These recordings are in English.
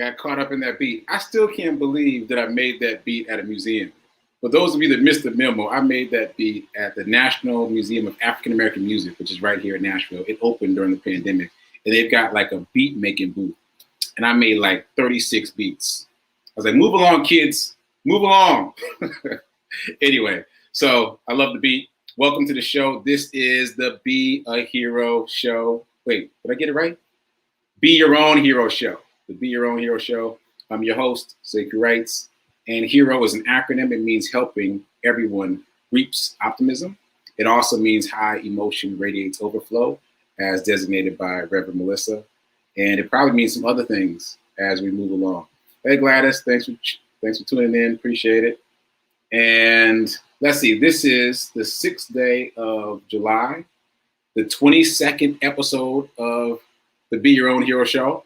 got caught up in that beat. I still can't believe that I made that beat at a museum. For those of you that missed the memo, I made that beat at the National Museum of African American Music, which is right here in Nashville. It opened during the pandemic, and they've got like a beat making booth. And I made like 36 beats. I was like, move along, kids, move along. Anyway, so I love the beat. Welcome to the show. This is the Be a Hero show. Wait, did I get it right? Be Your Own Hero show. The Be Your Own Hero show. I'm your host, Sekou. And HERO is an acronym. It means helping everyone reaps optimism. It also means high emotion radiates overflow, as designated by Reverend Melissa. And it probably means some other things as we move along. Hey, Gladys, thanks for tuning in. Appreciate it. And let's see, this is the 6th day of July, the 22nd episode of the Be Your Own Hero show,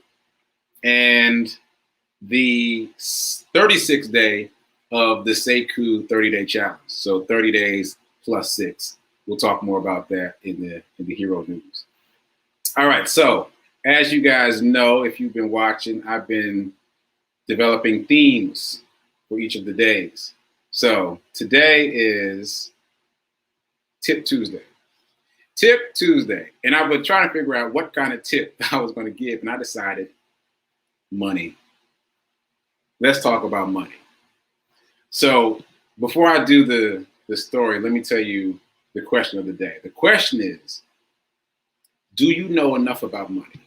and the 36th day of the Sekou 30-day challenge. So 30 days plus 6. We'll talk more about that in the Hero News. All right, so as you guys know, if you've been watching, I've been developing themes for each of the days. So today is Tip Tuesday. Tip Tuesday. And I was trying to figure out what kind of tip I was going to give, and I decided money. Let's talk about money. So before I do the story, let me tell you the question of the day. The question is, do you know enough about money?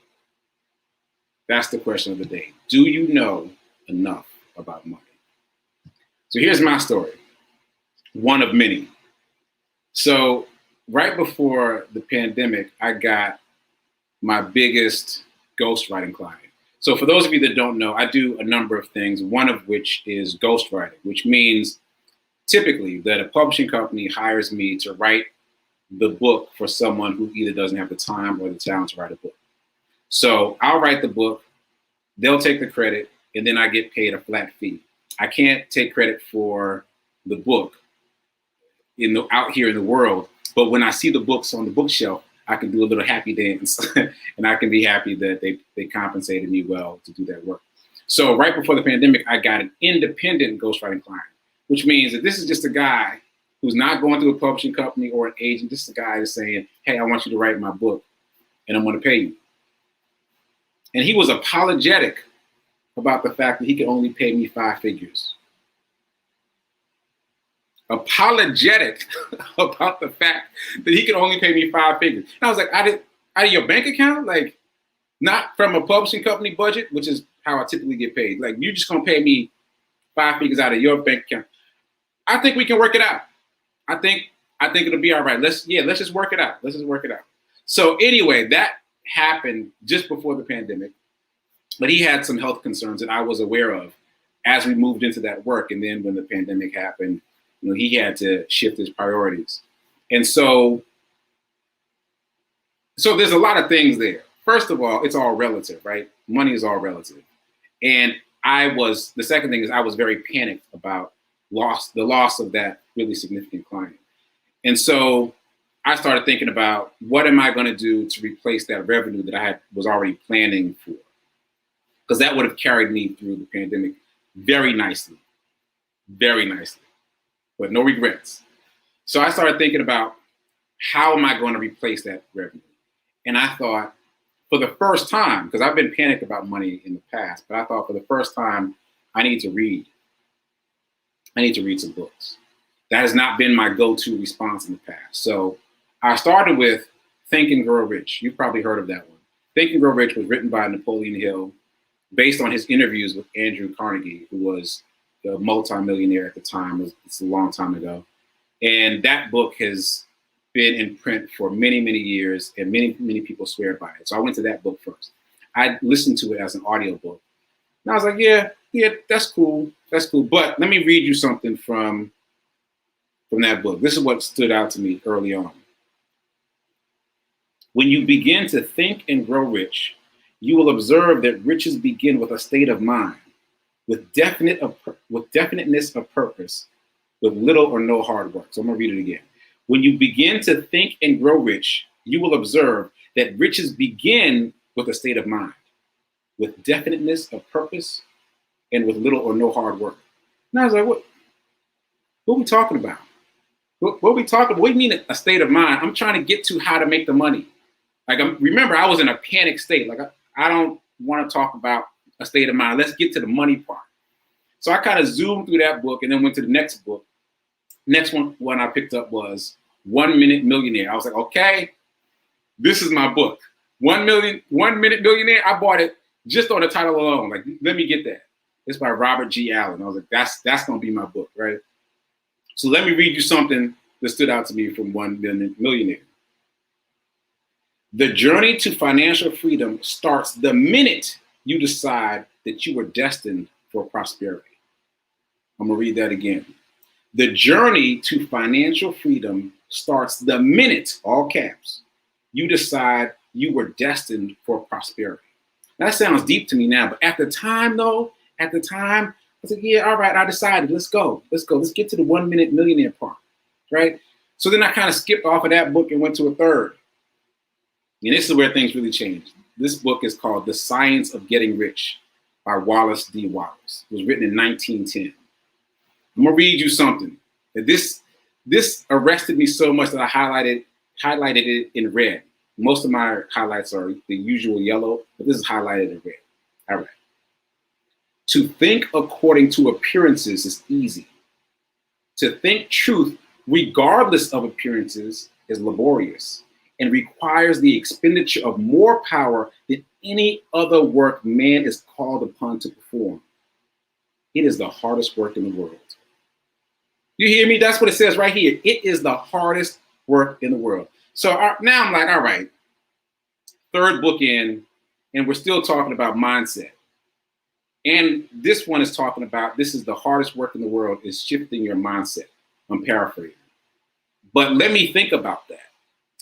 That's the question of the day. Do you know enough about money? So here's my story, one of many. So right before the pandemic, I got my biggest ghostwriting client. So for those of you that don't know, I do a number of things, one of which is ghostwriting, which means typically that a publishing company hires me to write the book for someone who either doesn't have the time or the talent to write a book. So I'll write the book, they'll take the credit, and then I get paid a flat fee. I can't take credit for the book out here in the world, but when I see the books on the bookshelf, I can do a little happy dance and I can be happy that they compensated me well to do that work. So right before the pandemic, I got an independent ghostwriting client, which means that this is just a guy who's not going through a publishing company or an agent. This is a guy that's saying, hey, I want you to write my book and I'm going to pay you. And he was apologetic about the fact that he could only pay me 5 figures. Apologetic about the fact that he could only pay me 5 figures. And I was like, out of your bank account? Like, not from a publishing company budget, which is how I typically get paid. Like, you're just gonna pay me 5 figures out of your bank account. I think we can work it out. I think it'll be all right. Let's just work it out. Let's just work it out. So anyway, that happened just before the pandemic, but he had some health concerns that I was aware of as we moved into that work. And then when the pandemic happened, he had to shift his priorities. And so there's a lot of things there. First of all, it's all relative, right? Money is all relative. And the second thing is I was very panicked about the loss of that really significant client. And so I started thinking about what am I going to do to replace that revenue that I was already planning for? Because that would have carried me through the pandemic very nicely, but no regrets. So I started thinking about how am I going to replace that revenue? And I thought for the first time, because I've been panicked about money in the past, but I thought for the first time, I need to read. I need to read some books. That has not been my go-to response in the past. So I started with Think and Grow Rich. You've probably heard of that one. Think and Grow Rich was written by Napoleon Hill based on his interviews with Andrew Carnegie, who was a multimillionaire at the time. It's a long time ago. And that book has been in print for many, many years, and many, many people swear by it. So I went to that book first. I listened to it as an audiobook. And I was like, yeah, that's cool. That's cool. But let me read you something from that book. This is what stood out to me early on. When you begin to think and grow rich, you will observe that riches begin with a state of mind, with definiteness of purpose, with little or no hard work. So I'm gonna read it again. When you begin to think and grow rich, you will observe that riches begin with a state of mind, with definiteness of purpose and with little or no hard work. And I was like, what are we talking about? What are we talking about? What do you mean a state of mind? I'm trying to get to how to make the money. Like, remember, I was in a panic state. Like, I don't want to talk about a state of mind. Let's get to the money part. So I kind of zoomed through that book and then went to the next book. Next one I picked up was 1 Minute Millionaire. I was like, okay, this is my book. 1 Minute Millionaire. I bought it just on the title alone. Like, let me get that. It's by Robert G. Allen. I was like, that's going to be my book, right? So let me read you something that stood out to me from 1 Minute Millionaire. The journey to financial freedom starts the minute you decide that you were destined for prosperity. I'm going to read that again. The journey to financial freedom starts the minute, all caps, you decide you were destined for prosperity. That sounds deep to me now, but at the time, I was like, yeah, all right, I decided, let's go. Let's get to the 1 Minute Millionaire part, right? So then I kind of skipped off of that book and went to a third. And this is where things really changed. This book is called The Science of Getting Rich by Wallace D. Wattles. It was written in 1910. I'm gonna read you something. This arrested me so much that I highlighted it in red. Most of my highlights are the usual yellow, but this is highlighted in red. All right. To think according to appearances is easy. To think truth regardless of appearances is laborious and requires the expenditure of more power than any other work man is called upon to perform. It is the hardest work in the world. You hear me? That's what it says right here. It is the hardest work in the world. So now I'm like, all right, third book in, and we're still talking about mindset. And this one is talking about, this is the hardest work in the world, is shifting your mindset. I'm paraphrasing. But let me think about that.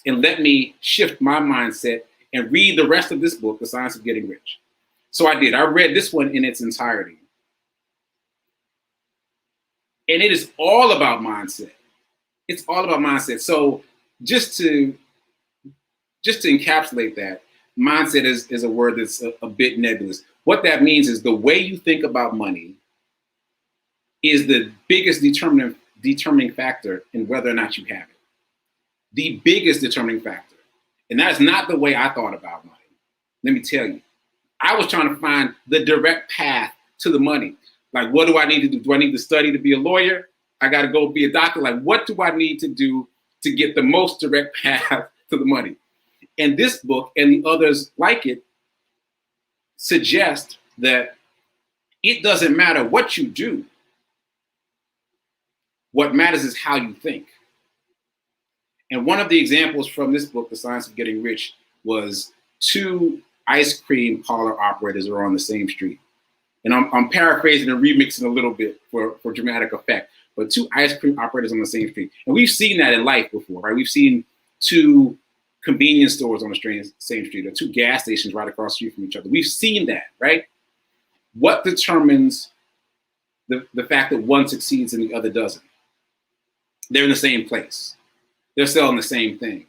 And let me shift my mindset and read the rest of this book, The Science of Getting Rich. So I did. I read this one in its entirety. And it is all about mindset. It's all about mindset. So just to encapsulate that, mindset is a word that's a bit nebulous. What that means is the way you think about money is the biggest determining factor in whether or not you have it. The biggest determining factor. And that's not the way I thought about money. Let me tell you. I was trying to find the direct path to the money. Like, what do I need to do? Do I need to study to be a lawyer? I got to go be a doctor. Like, what do I need to do to get the most direct path to the money? And this book and the others like it suggest that it doesn't matter what you do. What matters is how you think. And one of the examples from this book, The Science of Getting Rich, was 2 ice cream parlor operators who are on the same street. And I'm paraphrasing and remixing a little bit for dramatic effect, but 2 ice cream operators on the same street. And we've seen that in life before, right? We've seen 2 convenience stores on the same street, or 2 gas stations right across the street from each other. We've seen that, right? What determines the fact that one succeeds and the other doesn't? They're in the same place. They're selling the same thing.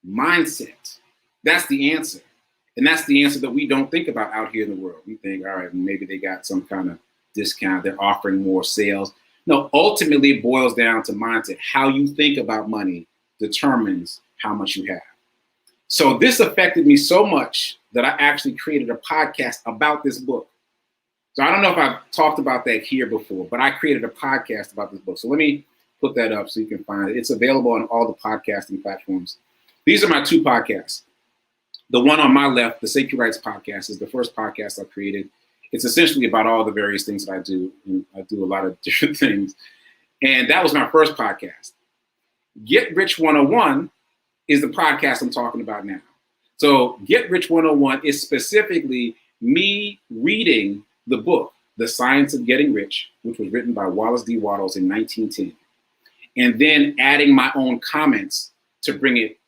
Mindset. That's the answer. And that's the answer that we don't think about out here in the world. We think, all right, maybe they got some kind of discount. They're offering more sales. No, ultimately it boils down to mindset. How you think about money determines how much you have. So this affected me so much that I actually created a podcast about this book. So I don't know if I've talked about that here before, but I created a podcast about this book. So let me put that up so you can find it. It's available on all the podcasting platforms. These are my 2 podcasts. The one on my left, the Sekou Writes podcast, is the first podcast I created. It's essentially about all the various things that I do. And I do a lot of different things. And that was my first podcast. Get Rich 101 is the podcast I'm talking about now. So Get Rich 101 is specifically me reading the book, The Science of Getting Rich, which was written by Wallace D. Wattles in 1910. And then adding my own comments to bring it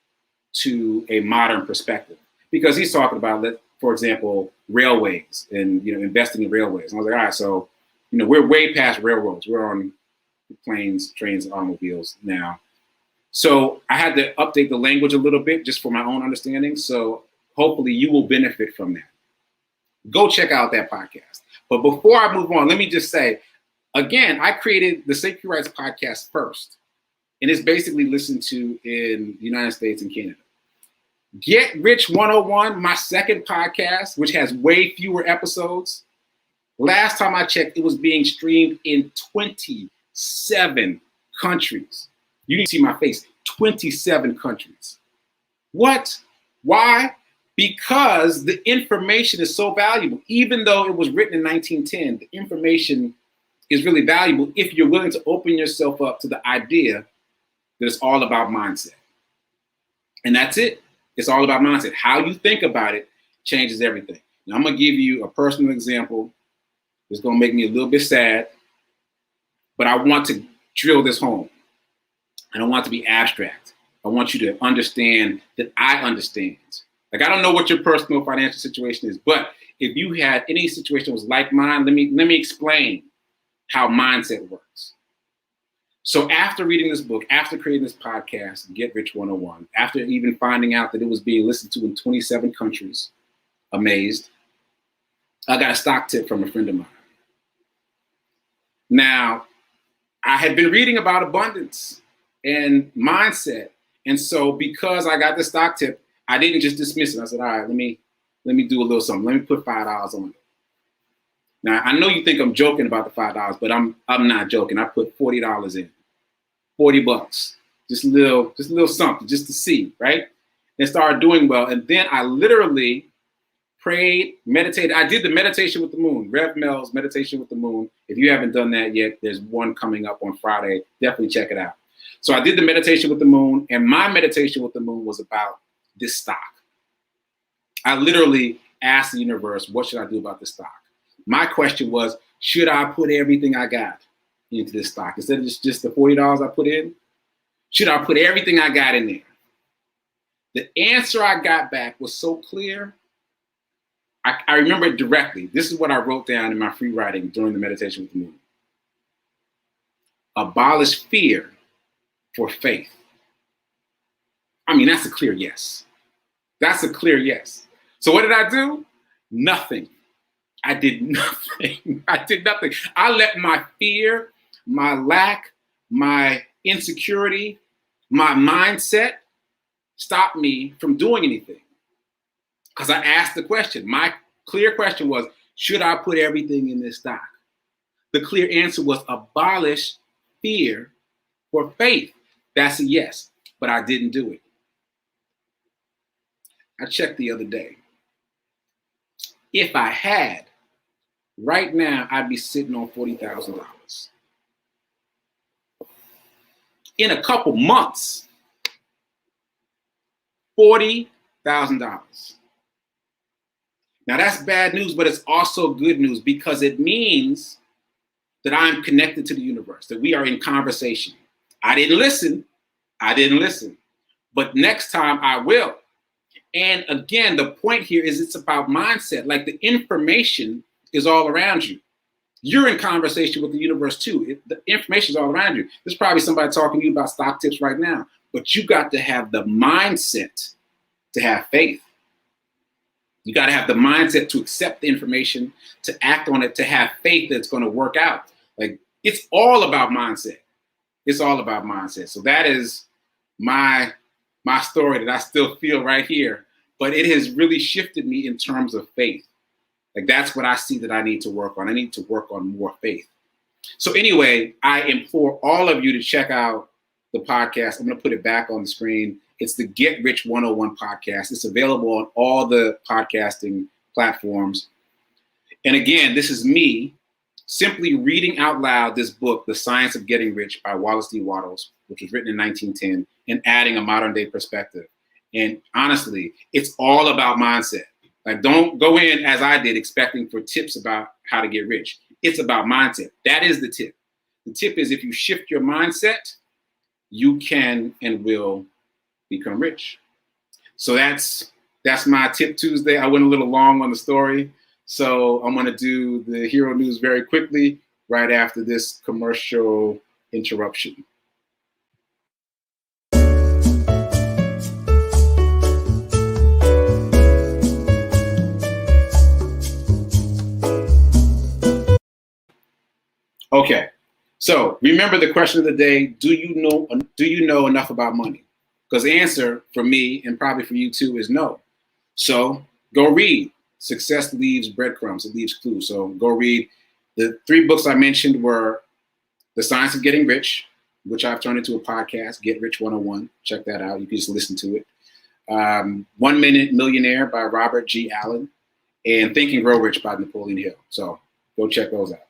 to a modern perspective. Because he's talking about, for example, railways and investing in railways. And I was like, all right, so we're way past railroads. We're on planes, trains, and automobiles now. So I had to update the language a little bit just for my own understanding. So hopefully you will benefit from that. Go check out that podcast. But before I move on, let me just say, again, I created the Sekou Rights podcast first, and it's basically listened to in the United States and Canada. Get Rich 101, my second podcast, which has way fewer episodes. Last time I checked, it was being streamed in 27 countries. You need to see my face. 27 countries. What? Why? Because the information is so valuable. Even though it was written in 1910, the information is really valuable if you're willing to open yourself up to the idea that it's all about mindset. And that's it. It's all about mindset. How you think about it changes everything. Now, I'm going to give you a personal example. It's going to make me a little bit sad, but I want to drill this home. I don't want it to be abstract. I want you to understand that I understand. Like, I don't know what your personal financial situation is, but if you had any situation that was like mine, let me explain how mindset works. So after reading this book, after creating this podcast, Get Rich 101, after even finding out that it was being listened to in 27 countries, amazed, I got a stock tip from a friend of mine. Now, I had been reading about abundance and mindset. And so because I got the stock tip, I didn't just dismiss it. I said, all right, let me do a little something. Let me put $5 on it. Now, I know you think I'm joking about the $5, but I'm not joking. I put $40 in, $40, just a little something, just to see, right? And started doing well. And then I literally prayed, meditated. I did the meditation with the moon, Rev Mel's meditation with the moon. If you haven't done that yet, there's one coming up on Friday. Definitely check it out. So I did the meditation with the moon, and my meditation with the moon was about this stock. I literally asked the universe, what should I do about this stock? My question was, should I put everything I got into this stock? Instead of just the $40 I put in, should I put everything I got in there? The answer I got back was so clear. I remember it directly. This is what I wrote down in my free writing during the meditation with the moon. Abolish fear for faith. I mean, that's a clear yes. That's a clear yes. So what did I do? Nothing. I did nothing. I did nothing. I let my fear, my lack, my insecurity, my mindset stop me from doing anything. Because I asked the question. My clear question was, should I put everything in this stock? The clear answer was abolish fear for faith. That's a yes, but I didn't do it. I checked the other day. If I had, right now, I'd be sitting on $40,000. In a couple months, $40,000. Now that's bad news, but it's also good news because it means that I'm connected to the universe, that we are in conversation. I didn't listen. But next time I will. And again, the point here is it's about mindset. Like the information is all around you. You're in conversation with the universe too. The information is all around you. There's probably somebody talking to you about stock tips right now, but you got to have the mindset to have faith. You got to have the mindset to accept the information, to act on it, to have faith that it's going to work out. Like it's all about mindset. It's all about mindset. So that is my story that I still feel right here, but it has really shifted me in terms of faith. Like that's what I see that I need to work on. I need to work on more faith. So anyway, I implore all of you to check out the podcast. I'm going to put it back on the screen. It's the Get Rich 101 podcast. It's available on all the podcasting platforms. And again, this is me simply reading out loud this book, The Science of Getting Rich by Wallace D. Wattles, which was written in 1910, and adding a modern day perspective. And honestly, it's all about mindset. Like don't go in as I did expecting for tips about how to get rich. It's about mindset. That is the tip. The tip is if you shift your mindset, you can and will become rich. So that's my Tip Tuesday. I went a little long on the story. So I'm going to do the hero news very quickly right after this commercial interruption. Okay. So remember the question of the day: Do you know enough about money? Because the answer for me and probably for you too is no. So go read. Success leaves breadcrumbs. It leaves clues. So go read. The 3 books I mentioned were The Science of Getting Rich, which I've turned into a podcast, Get Rich 101. Check that out. You can just listen to it. 1 Minute Millionaire by Robert G. Allen, and Think and Grow Rich by Napoleon Hill. So go check those out.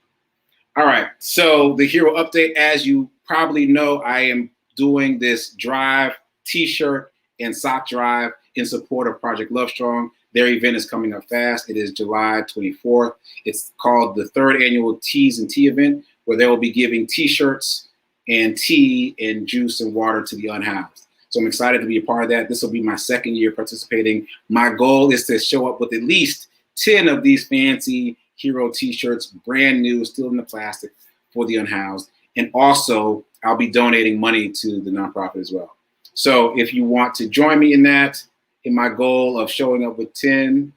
All right. So the hero update, as you probably know, I am doing this drive t-shirt and sock drive in support of Project Love Strong. Their event is coming up fast. It is July 24th. It's called the 3rd annual Teas and Tea event, where they will be giving t-shirts and tea and juice and water to the unhoused. So I'm excited to be a part of that. This will be my 2nd year participating. My goal is to show up with at least 10 of these fancy hero t-shirts, brand new, still in the plastic, for the unhoused. And also, I'll be donating money to the nonprofit as well. So if you want to join me in that, in my goal of showing up with 10,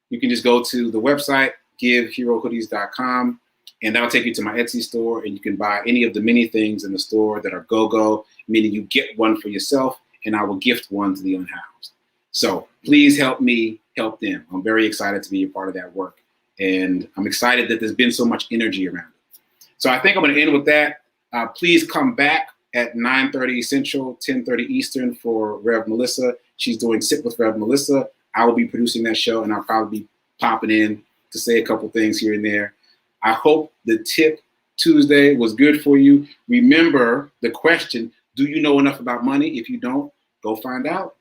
you can just go to the website, giveherohoodies.com, and that'll take you to my Etsy store, and you can buy any of the many things in the store that are go-go, meaning you get one for yourself, and I will gift one to the unhoused. So please help me help them. I'm very excited to be a part of that work, and I'm excited that there's been so much energy around it. So I think I'm going to end with that. Please come back at 9:30 Central, 10:30 Eastern for Rev Melissa. She's doing Sit with Rev Melissa. I will be producing that show, and I'll probably be popping in to say a couple things here and there. I hope the tip Tuesday was good for you. Remember the question: do you know enough about money? If you don't, go find out.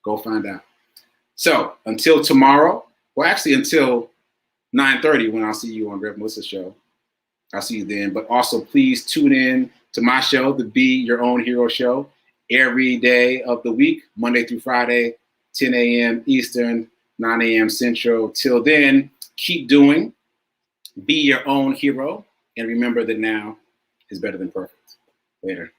Go find out. So until tomorrow, well, actually until 9:30 when I'll see you on Rev Melissa's show. I'll see you then. But also please tune in to my show, the Be Your Own Hero Show, every day of the week, Monday through Friday, 10 a.m. Eastern, 9 a.m. Central. Till then, keep doing. Be your own hero. And remember that now is better than perfect. Later.